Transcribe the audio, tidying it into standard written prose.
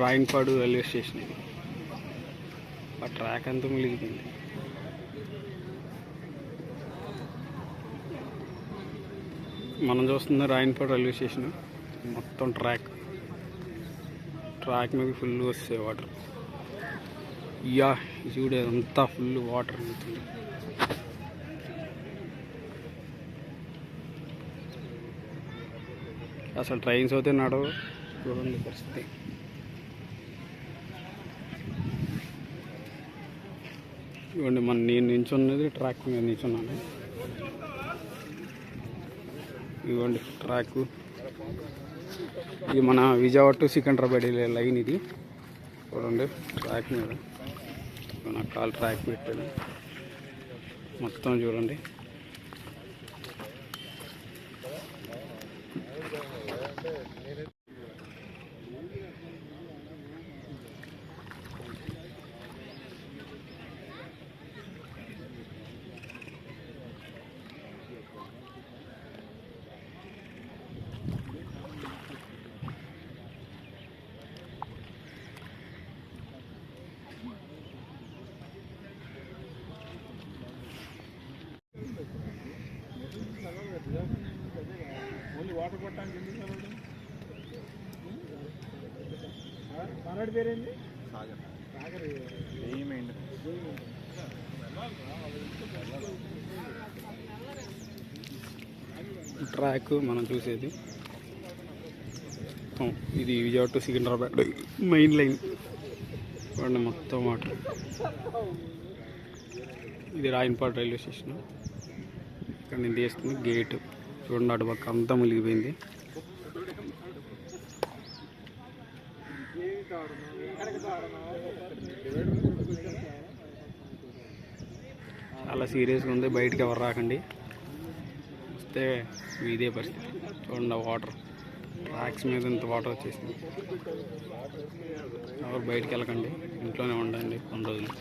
Rayanpadu railway station. ఆ track అంతా మునిగిపోయింది. మనం చూస్తున్న రాయన్పాడు రైల్వే స్టేషన్. మొత్తం ట్రాక్ మీద ఫుల్ వస్తాయి వాటర్. యా చూడే అంతా ఫుల్ వాటర్ అవుతుంది. అసలు ట్రైన్స్ అయితే నడవు. చూడండి పరిస్థితి. ఇవ్వండి నేను నించున్నది ట్రాక్ మీద నించున్నాను. ఇవ్వండి ట్రాక్. ఇది మన విజయవాడ టు సికింద్రాబాద్ లైన్. ఇది చూడండి ట్రాక్ మీద నా కాలు ట్రాక్ పెట్టాను. మొత్తం చూడండి. వాటర్ కొట్టడానికి మనోడి పేరేంటి? ట్రాక్ మనం చూసేది ఇది Vijayawada to Secunderabad main line. చూడండి మొత్తం వాటర్. ఇది రాయన్పాడు రైల్వే స్టేషన్. ఇక్కడ నేను తీస్తుంది గేట్. చూడండి అటు పక్క అంతా మునిగిపోయింది. చాలా సీరియస్గా ఉంది. బయటికి ఎవరు రాకండి. వస్తే ఇదే పరిస్థితి. చూడండి వాటర్ ట్రాక్స్ మీద ఇంత వాటర్ వచ్చేసింది. ఎవరు బయటికి వెళ్ళకండి. ఇంట్లోనే ఉండండి కొన్ని రోజులు.